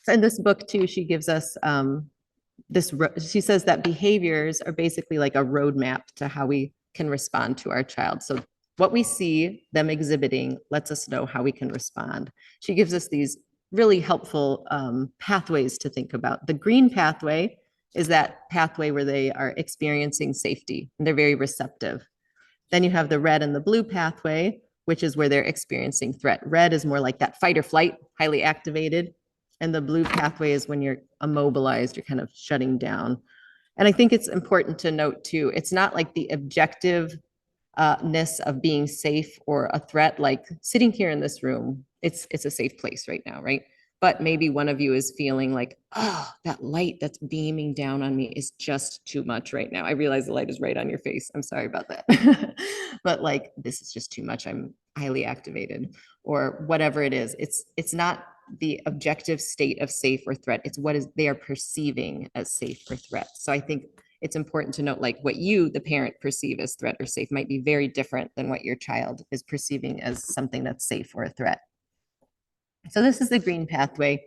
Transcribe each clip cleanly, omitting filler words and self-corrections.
So in this book too, she gives us she says that behaviors are basically like a roadmap to how we can respond to our child. So what we see them exhibiting lets us know how we can respond. She gives us these really helpful pathways to think about. The green pathway is that pathway where they are experiencing safety and they're very receptive. Then you have the red and the blue pathway, which is where they're experiencing threat. Red is more like that fight or flight, highly activated. And the blue pathway is when you're immobilized, you're kind of shutting down. And I think it's important to note too, it's not like the objective ness of being safe or a threat, like sitting here in this room, it's a safe place right now, right? But maybe one of you is feeling like, oh, that light that's beaming down on me is just too much right now. I realize the light is right on your face. I'm sorry about that. But like, this is just too much. I'm highly activated or whatever it is. It's not the objective state of safe or threat. It's what is they are perceiving as safe or threat. So I think it's important to note like what you, the parent, perceive as threat or safe might be very different than what your child is perceiving as something that's safe or a threat. So this is the green pathway.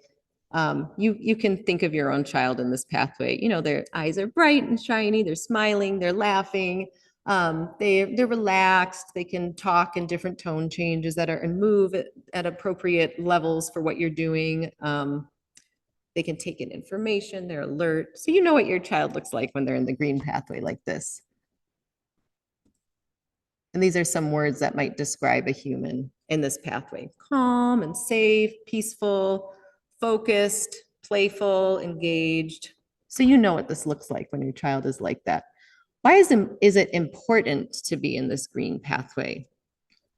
You can think of your own child in this pathway. You know, their eyes are bright and shiny. They're smiling. They're laughing. They're relaxed. They can talk in different tone changes that are and move at appropriate levels for what you're doing. They can take in information. They're alert. So you know what your child looks like when they're in the green pathway like this. And these are some words that might describe a human in this pathway: calm and safe, peaceful, focused, playful, engaged. So you know what this looks like when your child is like that. Why is it important to be in this green pathway?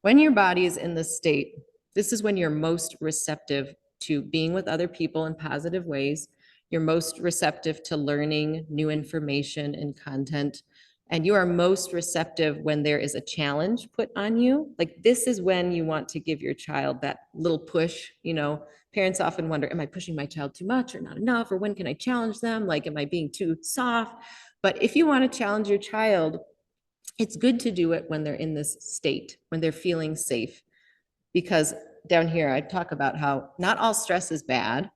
When your body is in this state, this is when you're most receptive to being with other people in positive ways. You're most receptive to learning new information and content. And you are most receptive when there is a challenge put on you. Like this is when you want to give your child that little push. You know, parents often wonder, am I pushing my child too much or not enough? Or when can I challenge them? Like, am I being too soft? But if you want to challenge your child, it's good to do it when they're in this state, when they're feeling safe. Because down here, I talk about how not all stress is bad.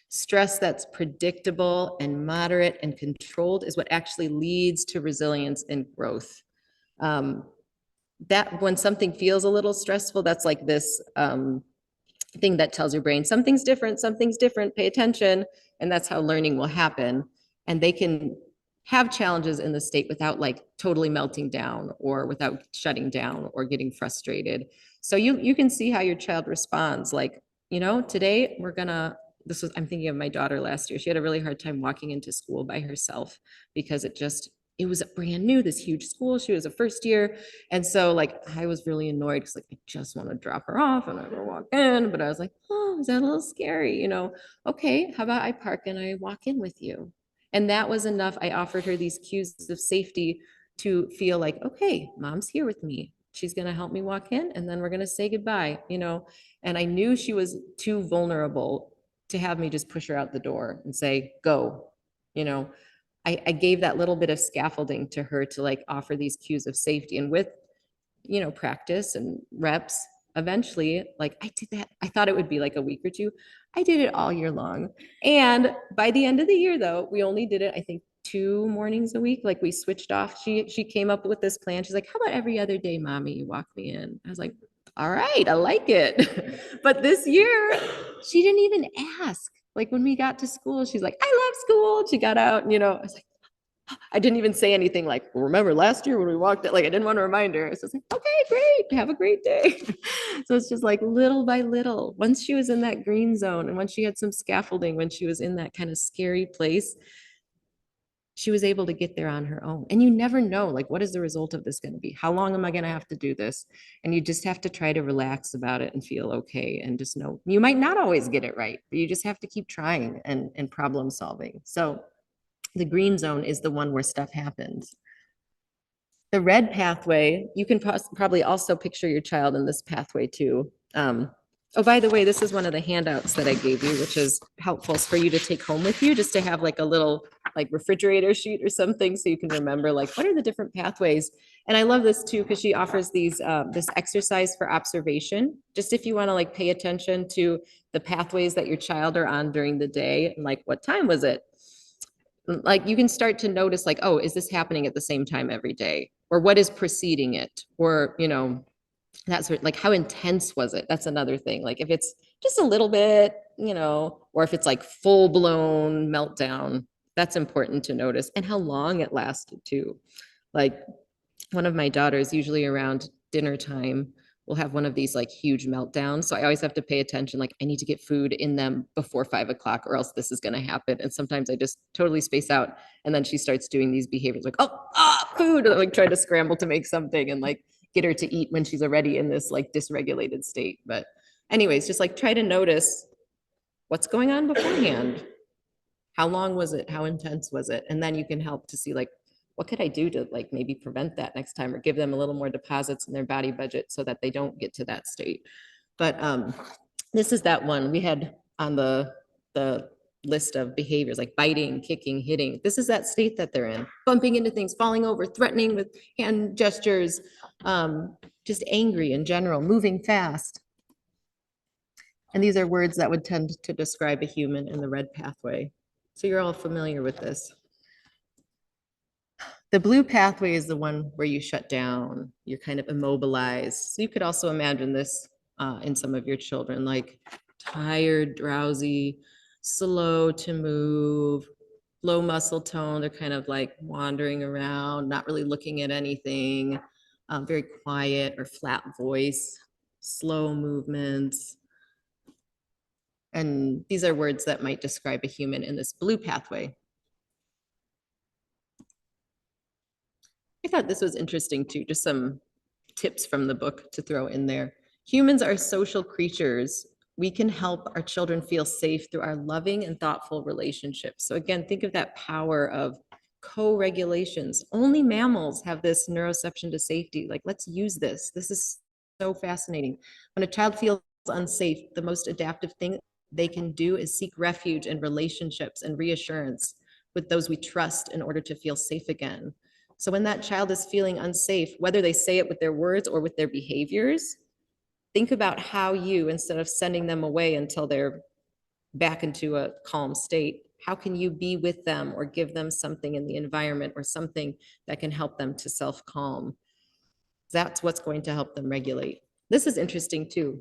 Stress that's predictable and moderate and controlled is what actually leads to resilience and growth. That when something feels a little stressful, that's like this thing that tells your brain something's different, pay attention. And that's how learning will happen. And they can have challenges in the state without like totally melting down or without shutting down or getting frustrated. So you can see how your child responds. Like, you know, today I'm thinking of my daughter last year. She had a really hard time walking into school by herself because it was brand new, this huge school. She was a first year. And so like, I was really annoyed because like, I just want to drop her off and I go walk in, but I was like, oh, is that a little scary? You know, okay, how about I park and I walk in with you? And that was enough. I offered her these cues of safety to feel like, okay, mom's here with me. She's going to help me walk in and then we're going to say goodbye, you know? And I knew she was too vulnerable to have me just push her out the door and say, go, you know? I gave that little bit of scaffolding to her to like offer these cues of safety. And with, you know, practice and reps, eventually, like I did that. I thought it would be like a week or two. I did it all year long. And by the end of the year, though, we only did it, I think, 2 mornings a week. Like we switched off. She came up with this plan. She's like, how about every other day, mommy, you walk me in? I was like, all right, I like it. But this year, she didn't even ask. Like when we got to school, she's like, I love school. She got out and, you know, I was like, I didn't even say anything like, well, remember last year when we walked it, like I didn't want to remind her. So it's like, okay, great, have a great day. So it's just like little by little. Once she was in that green zone and once she had some scaffolding, when she was in that kind of scary place, she was able to get there on her own. And you never know, like, what is the result of this going to be? How long am I going to have to do this? And you just have to try to relax about it and feel okay. And just know you might not always get it right, but you just have to keep trying and problem solving. So the green zone is the one where stuff happens. The red pathway, you can probably also picture your child in this pathway too. Oh, by the way, this is one of the handouts that I gave you, which is helpful for you to take home with you, just to have like a little like refrigerator sheet or something so you can remember like what are the different pathways. And I love this too because she offers these this exercise for observation, just if you want to like pay attention to the pathways that your child are on during the day, and like, what time was it? Like, you can start to notice like, oh, is this happening at the same time every day? Or what is preceding it? Or, that's like, how intense was it? That's another thing. Like, if it's just a little bit, or if it's like full blown meltdown, that's important to notice, and how long it lasted too. Like, one of my daughters, usually around dinner time, will have one of these like huge meltdowns. So I always have to pay attention. Like, I need to get food in them before 5 o'clock, or else this is going to happen. And sometimes I just totally space out. And then she starts doing these behaviors like, oh, food. And I'm like, try to scramble to make something and like get her to eat when she's already in this like dysregulated state. But anyways, just like try to notice what's going on beforehand. How long was it? How intense was it? And then you can help to see like, what could I do to like maybe prevent that next time, or give them a little more deposits in their body budget so that they don't get to that state. But this is that one we had on the list of behaviors, like biting, kicking, hitting. This is that state that they're in, bumping into things, falling over, threatening with hand gestures, just angry in general, moving fast. And these are words that would tend to describe a human in the red pathway. So you're all familiar with this. The blue pathway is the one where you shut down, you're kind of immobilized. So you could also imagine this in some of your children, like tired, drowsy, slow to move, low muscle tone. They're kind of like wandering around, not really looking at anything, very quiet or flat voice, slow movements. And these are words that might describe a human in this blue pathway. I thought this was interesting too, just some tips from the book to throw in there. Humans are social creatures. We can help our children feel safe through our loving and thoughtful relationships. So again, think of that power of co-regulations. Only mammals have this neuroception to safety. Like, let's use this. This is so fascinating. When a child feels unsafe, the most adaptive thing they can do is seek refuge in relationships and reassurance with those we trust in order to feel safe again. So when that child is feeling unsafe, whether they say it with their words or with their behaviors, think about how you, instead of sending them away until they're back into a calm state, how can you be with them or give them something in the environment or something that can help them to self-calm? That's what's going to help them regulate. This is interesting too.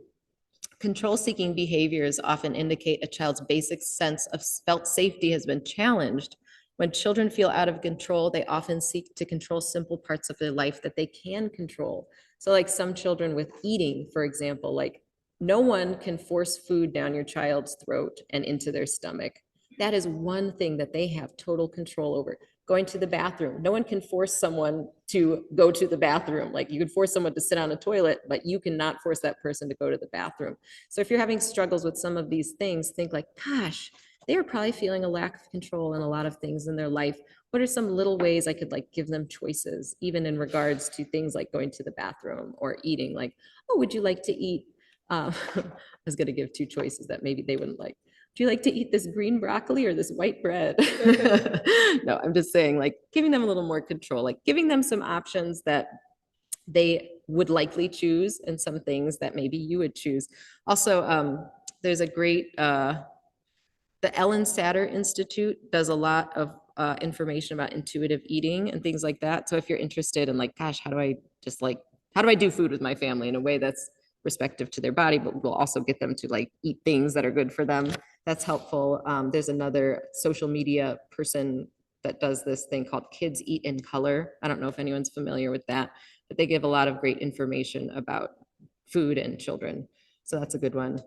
Control-seeking behaviors often indicate a child's basic sense of felt safety has been challenged. When children feel out of control, they often seek to control simple parts of their life that they can control. So like some children with eating, for example, like no one can force food down your child's throat and into their stomach. That is one thing that they have total control over. Going to the bathroom. No one can force someone to go to the bathroom. Like, you can force someone to sit on a toilet, but you cannot force that person to go to the bathroom. So if you're having struggles with some of these things, think like, gosh, they are probably feeling a lack of control in a lot of things in their life. What are some little ways I could like give them choices, even in regards to things like going to the bathroom or eating? Like, oh, would you like to eat? I was going to give two choices that maybe they wouldn't like. Do you like to eat this green broccoli or this white bread? No, I'm just saying, like, giving them a little more control, like giving them some options that they would likely choose and some things that maybe you would choose. Also, there's a great, the Ellen Satter Institute does a lot of information about intuitive eating and things like that. So if you're interested in like, gosh, how do I do food with my family in a way that's respective to their body, but will also get them to like eat things that are good for them? That's helpful. There's another social media person that does this thing called Kids Eat in Color. I don't know if anyone's familiar with that, but they give a lot of great information about food and children. So that's a good one.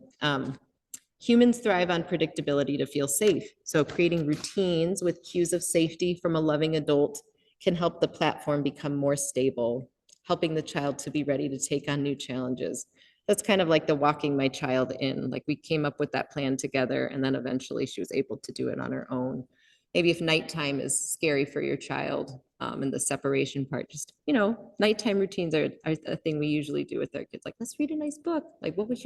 Humans thrive on predictability to feel safe. So creating routines with cues of safety from a loving adult can help the platform become more stable, helping the child to be ready to take on new challenges. That's kind of like the walking my child in. Like, we came up with that plan together, and then eventually she was able to do it on her own. Maybe if nighttime is scary for your child, and the separation part, just, nighttime routines are a thing we usually do with our kids. Like, let's read a nice book. Like, what would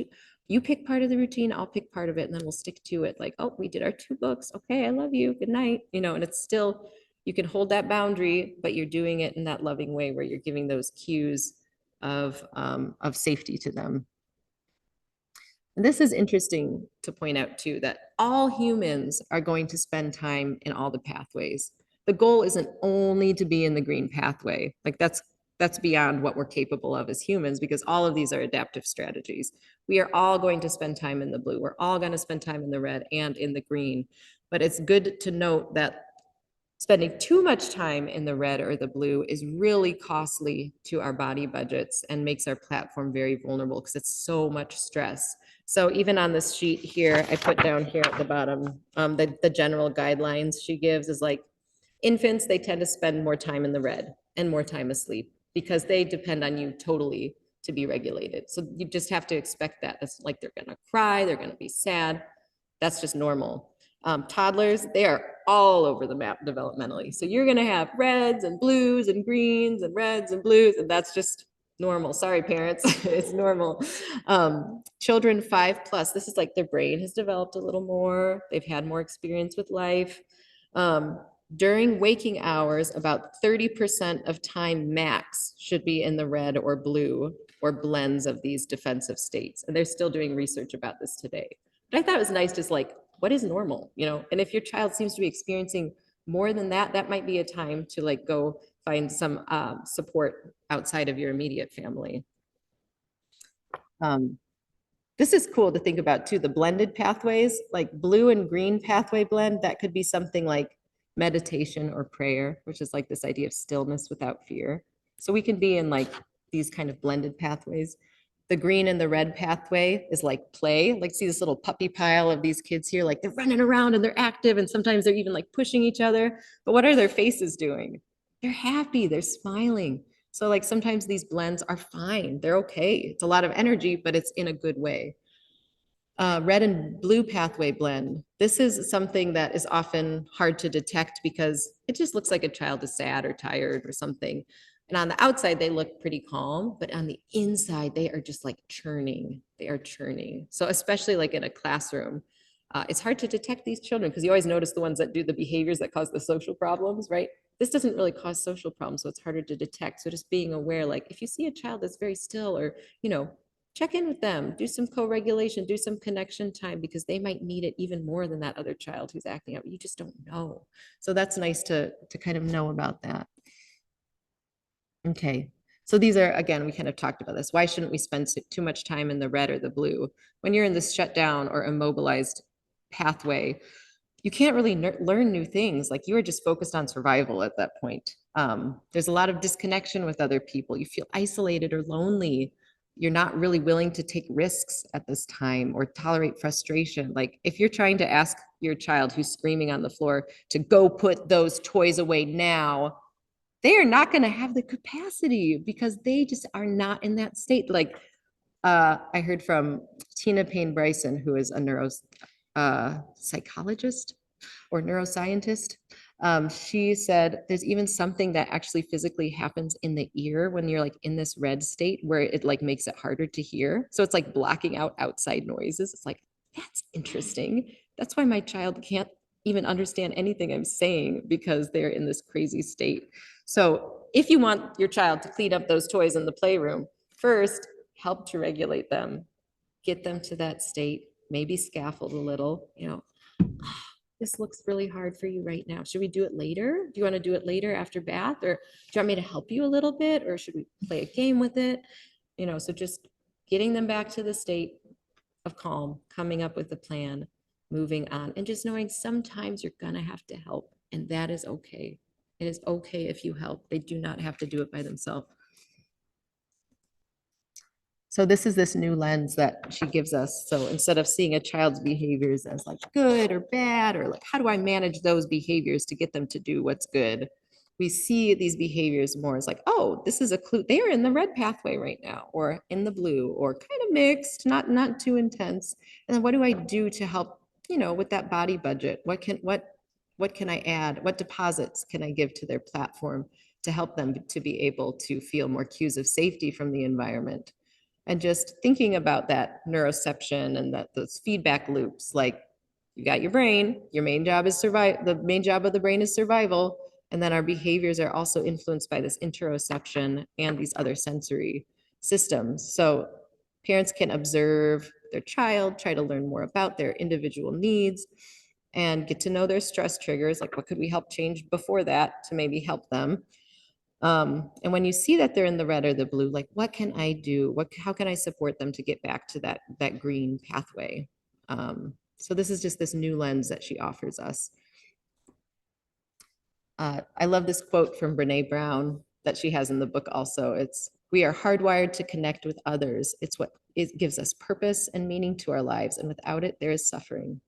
you pick part of the routine, I'll pick part of it, and then we'll stick to it. Like, oh, we did our 2 books. Okay, I love you. Good night. And it's still, you can hold that boundary, but you're doing it in that loving way where you're giving those cues of safety to them. And this is interesting to point out too, that all humans are going to spend time in all the pathways. The goal isn't only to be in the green pathway. Like that's beyond what we're capable of as humans, because all of these are adaptive strategies. We are all going to spend time in the blue. We're all going to spend time in the red and in the green. But it's good to note that spending too much time in the red or the blue is really costly to our body budgets and makes our platform very vulnerable because it's so much stress. So even on this sheet here, I put down here at the bottom, the general guidelines she gives is like, infants, they tend to spend more time in the red and more time asleep because they depend on you totally to be regulated. So you just have to expect that. It's like they're gonna cry, they're gonna be sad. That's just normal. Toddlers, they are all over the map developmentally. So you're gonna have reds and blues and greens and reds and blues, and that's just normal. Sorry, parents, it's normal. Children 5+, this is like their brain has developed a little more. They've had more experience with life. During waking hours, about 30% of time max should be in the red or blue or blends of these defensive states. And they're still doing research about this today. But I thought it was nice, just like, what is normal, you know? And if your child seems to be experiencing more than that, that might be a time to like go find some support outside of your immediate family. This is cool to think about too, the blended pathways, like blue and green pathway blend, that could be something like meditation or prayer, which is like this idea of stillness without fear. So we can be in like these kind of blended pathways. The green and the red pathway is like play, like see this little puppy pile of these kids here, like they're running around and they're active and sometimes they're even like pushing each other. But what are their faces doing? They're happy, they're smiling. So like sometimes these blends are fine, they're okay. It's a lot of energy, but it's in a good way. Red and blue pathway blend. This is something that is often hard to detect because it just looks like a child is sad or tired or something. And on the outside, they look pretty calm, but on the inside, they are just like churning. They are churning. So especially like in a classroom, it's hard to detect these children because you always notice the ones that do the behaviors that cause the social problems, right? This doesn't really cause social problems, so it's harder to detect. So just being aware, like if you see a child that's very still or, you know, check in with them, do some co-regulation, do some connection time because they might need it even more than that other child who's acting out. You just don't know. So that's nice to kind of know about that. Okay. So these are, again, we kind of talked about this. Why shouldn't we spend too much time in the red or the blue? When you're in this shutdown or immobilized pathway, you can't really learn new things. Like you are just focused on survival at that point. There's a lot of disconnection with other people. You feel isolated or lonely. You're not really willing to take risks at this time or tolerate frustration. Like if you're trying to ask your child who's screaming on the floor to go put those toys away now, they are not going to have the capacity because they just are not in that state. Like I heard from Tina Payne Bryson, who is a psychologist or neuroscientist. She said there's even something that actually physically happens in the ear when you're like in this red state where it like makes it harder to hear. So it's like blocking out outside noises. It's like, that's interesting. That's why my child can't even understand anything I'm saying because they're in this crazy state. So if you want your child to clean up those toys in the playroom, first help to regulate them, get them to that state, maybe scaffold a little, you know, this looks really hard for you right now. Should we do it later? Do you want to do it later after bath? Or do you want me to help you a little bit? Or should we play a game with it? You know, so just getting them back to the state of calm, coming up with a plan, moving on, and just knowing sometimes you're going to have to help. And that is okay. It is okay if you help. They do not have to do it by themselves. So this is this new lens that she gives us. So instead of seeing a child's behaviors as like good or bad, or like, how do I manage those behaviors to get them to do what's good? We see these behaviors more as like, oh, this is a clue. They are in the red pathway right now, or in the blue, or kind of mixed, not too intense. And then what do I do to help, you know, with that body budget? What can I add? What deposits can I give to their platform to help them to be able to feel more cues of safety from the environment? And just thinking about that neuroception and that those feedback loops, like you got your brain, your main job is survive. The main job of the brain is survival. And then our behaviors are also influenced by this interoception and these other sensory systems. So parents can observe their child, try to learn more about their individual needs, and get to know their stress triggers, like what could we help change before that to maybe help them. And when you see that they're in the red or the blue, like what can I do? How can I support them to get back to that green pathway? So this is just this new lens that she offers us. I love this quote from Brene Brown that she has in the book also. It's, we are hardwired to connect with others. It gives us purpose and meaning to our lives. And without it, there is suffering.